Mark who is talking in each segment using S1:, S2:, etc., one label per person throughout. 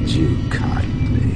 S1: you kindly.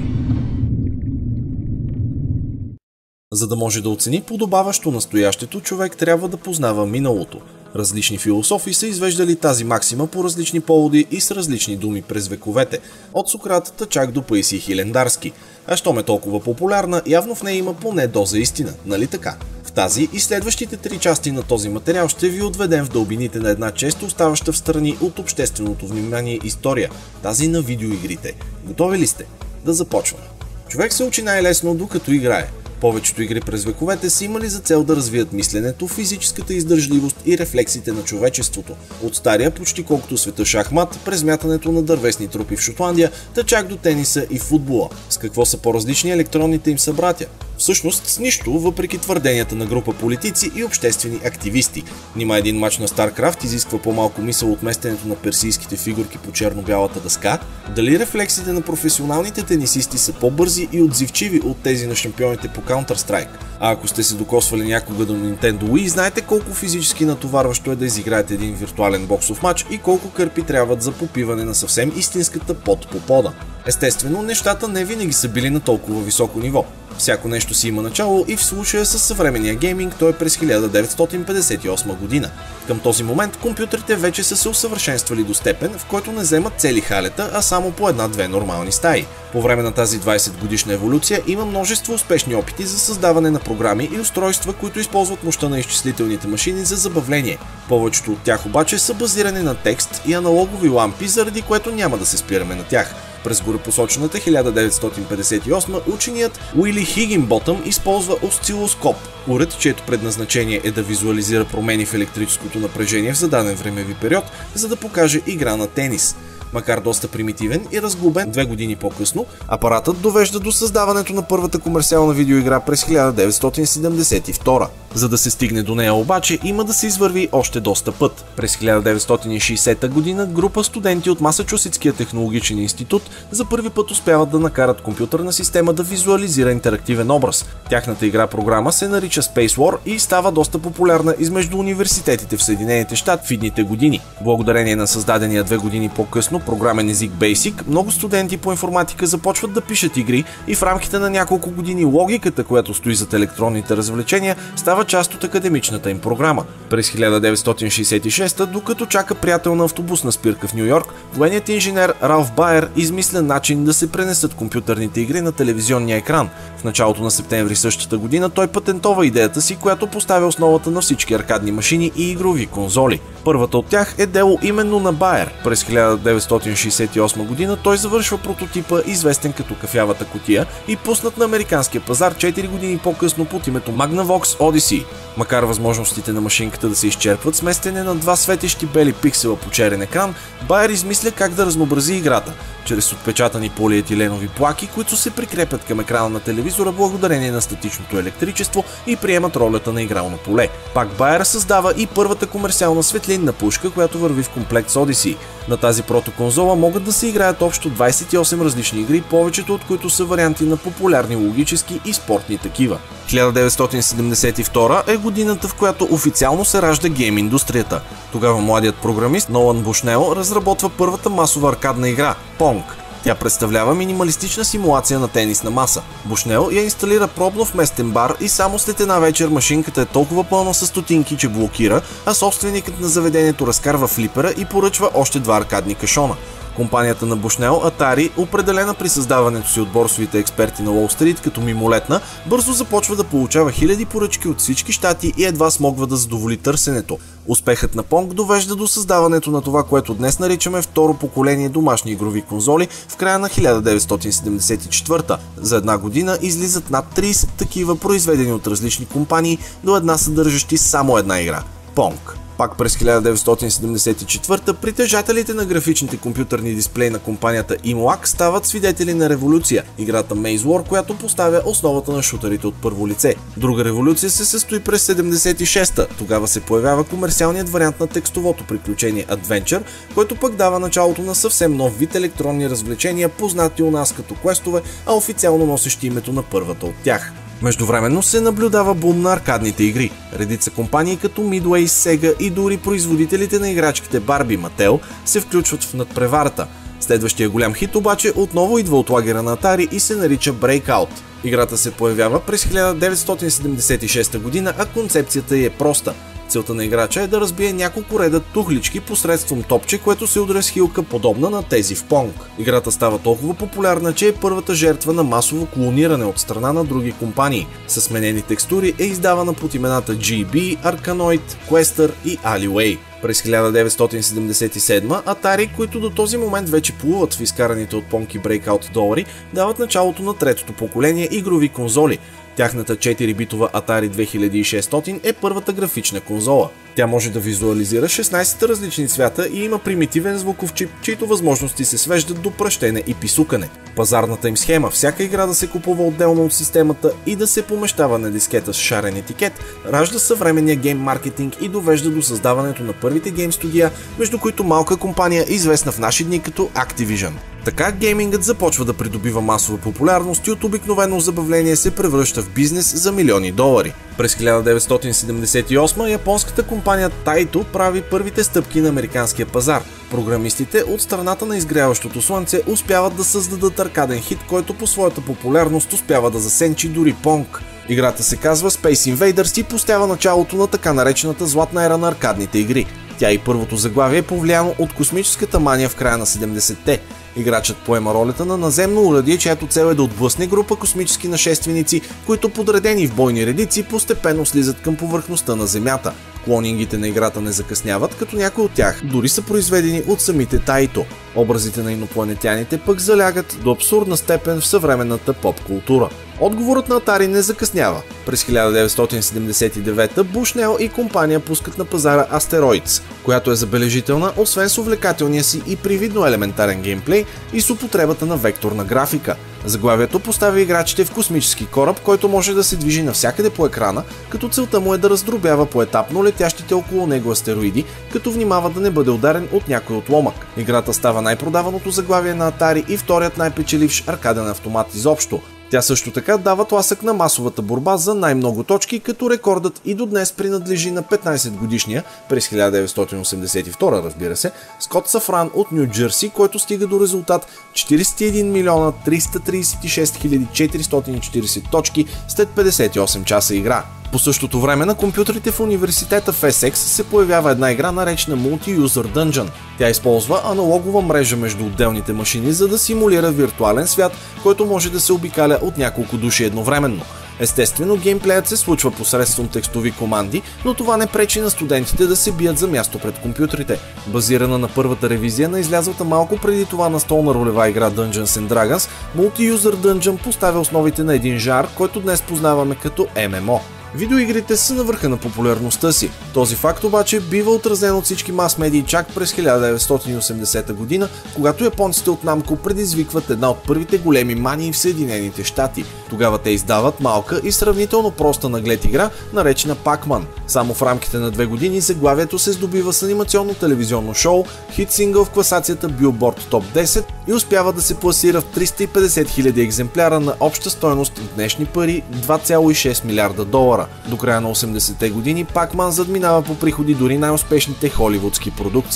S2: За да може да оцени подобаващо настоящето, човек трябва да познава миналото. Различни философи са извеждали тази максима по различни поводи и с различни думи през вековете, от Сократата чак до Паисий Хилендарски. А щом е толкова популярна, явно в нея има поне доза истина, нали така? В тази и следващите 3 части на този материал ще ви отведем в дълбините на една често оставаща в страни от общественото внимание история, тази на видеоигрите. Готови ли сте? Да започваме. Човек се учи най-лесно докато играе. Повечето игри през вековете са имали за цел да развият мисленето, физическата издържливост и рефлексите на човечеството. От стария, почти колкото света шахмат, през мятането на дървесни трупи в Шотландия, та чак до тениса и футбола. С какво са по-различни електронните им събратя? Всъщност с нищо, въпреки твърденията на група политици и обществени активисти. Нима един мач на StarCraft изисква по-малко мисъл от местенето на персийските фигурки по черно-бялата дъска? Дали рефлексите на професионалните тенисисти са по-бързи и отзивчиви от тези на шампионите по Counter-Strike? А ако сте се докосвали някога до Nintendo Wii, знаете колко физически натоварващо е да изиграете един виртуален боксов матч и колко кърпи трябват за попиване на съвсем истинската пот по пода. Естествено, нещата не винаги са били на толкова високо ниво. Всяко нещо си има начало и в случая с съвременния гейминг той е през 1958 година. Към този момент компютрите вече са се усъвършенствали до степен, в който не вземат цели халета, а само по една-две нормални стаи. По време на тази 20 годишна еволюция има множество успешни опити за създаване на програми и устройства, които използват мощта на изчислителните машини за забавление. Повечето от тях обаче са базирани на текст и аналогови лампи, заради което няма да се спираме на тях. През горепосочената 1958 ученият Уили Хигинботъм използва осцилоскоп, уред, чието предназначение е да визуализира промени в електрическото напрежение в зададен времеви период, за да покаже игра на тенис. Макар доста примитивен и разглобен 2 години по-късно, апаратът довежда до създаването на първата комерциална видеоигра през 1972. За да се стигне до нея обаче, има да се извърви още доста път. През 1960 година група студенти от Масачусетския технологичен институт за първи път успяват да накарат компютърна система да визуализира интерактивен образ. Тяхната игра-програма се нарича Space War и става доста популярна измежду университетите в Съединените щати в идните години. Благодарение на създадения 2 години по-късно програмен език Basic, много студенти по информатика започват да пишат игри и в рамките на няколко години логиката, която стои зад електронните развлечения, става част от академичната им програма. През 1966, докато чака приятел на автобусна спирка в Ню Йорк, военният инженер Ралф Байер измисля начин да се пренесат компютърните игри на телевизионния екран. В началото на септември същата година той патентова идеята си, която поставя основата на всички аркадни машини и игрови конзоли. Първата от тях е дело именно на Байер. През 1968 година той завършва прототипа, известен като кафявата кутия, и пуснат на американския пазар 4 години по-късно под името Magnavox Odyssey. Макар възможностите на машинката да се изчерпват с местене на 2 светещи бели пиксела по черен екран, Байер измисля как да разнообрази играта чрез отпечатани полиетиленови плаки, които се прикрепят към екрана на телевизора благодарение на статичното електричество и приемат ролята на игрално поле. Пак Байер създава и първата комерциална светлинна пушка, която върви в комплект с Odyssey. На тази протоконзола могат да се играят общо 28 различни игри, повечето от които са варианти на популярни логически и спортни такива. 1972 е годината, в която официално се ражда гейм индустрията. Тогава младият програмист Нолан Бушнел разработва първата масова аркадна игра – Pong. Тя представлява минималистична симулация на тенисна маса. Бушнел я инсталира пробно в местен бар и само след една вечер машинката е толкова пълна с стотинки, че блокира, а собственикът на заведението разкарва флипера и поръчва още 2 аркадни кашона. Компанията на Бушнел, Atari, определена при създаването си от борсовите експерти на Уол Стрит като мимолетна, бързо започва да получава хиляди поръчки от всички щати и едва смогва да задоволи търсенето. Успехът на Pong довежда до създаването на това, което днес наричаме второ поколение домашни игрови конзоли в края на 1974. За една година излизат над 30 такива, произведени от различни компании, до една съдържащи само една игра – Pong. Пак през 1974 притежателите на графичните компютърни дисплеи на компанията EMUAC стават свидетели на революция – играта Maze War, която поставя основата на шутерите от първо лице. Друга революция се състои през 76-та. Тогава се появява комерциалният вариант на текстовото приключение Adventure, който пък дава началото на съвсем нов вид електронни развлечения, познати у нас като квестове, а официално носещи името на първата от тях. Междувременно се наблюдава бум на аркадните игри. Редица компании като Midway, Sega и дори производителите на играчките Барби Mattel се включват в надпреварата. Следващия голям хит обаче отново идва от лагера на Atari и се нарича Breakout. Играта се появява през 1976 година, а концепцията й е проста. Целта на играча е да разбие няколко реда тухлички посредством топче, което се удря с хилка, подобна на тези в Понг. Играта става толкова популярна, че е първата жертва на масово клониране от страна на други компании. Със сменени текстури е издавана под имената GB, Arkanoid, Quester и Alleyway. През 1977 Atari, които до този момент вече плуват в изкараните от Понг и Breakout долари, дават началото на третото поколение игрови конзоли. Тяхната 4-битова Atari 2600 е първата графична конзола. Тя може да визуализира 16 различни цвята и има примитивен звуков чип, чието възможности се свеждат до пръщене и писукане. Пазарната им схема, всяка игра да се купува отделно от системата и да се помещава на дискета с шарен етикет, ражда съвременния гейм маркетинг и довежда до създаването на първите гейм студия, между които малка компания, известна в наши дни като Activision. Така геймингът започва да придобива масова популярност и от обикновено забавление се превръща в бизнес за милиони долари. През 1978 японската компания Taito прави първите стъпки на американския пазар. Програмистите от страната на изгряващото слънце успяват да създадат аркаден хит, който по своята популярност успява да засенчи дори Понг. Играта се казва Space Invaders и поставя началото на така наречената златна ера на аркадните игри. Тя и първото заглавие е повлияно от космическата мания в края на 70-те. Играчът поема ролята на наземно урадие, чиято цел е да отблъсне група космически нашественици, които подредени в бойни редици постепенно слизат към повърхността на Земята. Клонингите на играта не закъсняват, като някои от тях дори са произведени от самите Taito. Образите на инопланетяните пък залягат до абсурдна степен в съвременната поп-култура. Отговорът на Atari не закъснява. През 1979 Bushnell и компания пускат на пазара Asteroids, която е забележителна, освен с увлекателния си и привидно елементарен геймплей и с употребата на векторна графика. Заглавието поставя играчите в космически кораб, който може да се движи навсякъде по екрана, като целта му е да раздробява поетапно летящите около него астероиди, като внимава да не бъде ударен от някой отломък. Играта става най-продаваното заглавие на Atari и вторият най-печеливш аркаден автомат изобщо. Тя също така дава тласък на масовата борба за най-много точки, като рекордът и до днес принадлежи на 15-годишния, през 1982 разбира се, Скот Сафран от Ню Джерси, който стига до резултат 41 милиона 336 440 точки след 58 часа игра. По същото време на компютрите в университета в Есекс се появява една игра, наречена Multi-User Dungeon. Тя използва аналогова мрежа между отделните машини, за да симулира виртуален свят, който може да се обикаля от няколко души едновременно. Естествено, геймплеят се случва посредством текстови команди, но това не пречи на студентите да се бият за място пред компютрите. Базирана на първата ревизия на излязлата малко преди това настолна ролева игра Dungeons & Dragons, Multi-User Dungeon поставя основите на един жанр, който днес познаваме като MMO. Видеоигрите са на върха на популярността си. Този факт обаче бива отразен от всички мас-медии чак през 1980 година, когато японците от Namco предизвикват една от първите големи мании в Съединените щати. Тогава те издават малка и сравнително проста наглед игра, наречена Pac-Man. Само в рамките на 2 години заглавието се здобива с анимационно телевизионно шоу, хит сингъл в класацията Billboard Top 10 и успява да се пласира в 350 000 екземпляра на обща стойност в днешни пари 2,6 милиарда долара. До края на 80-те години Pac-Man задминава по приходи дори най-успешните холивудски продукции.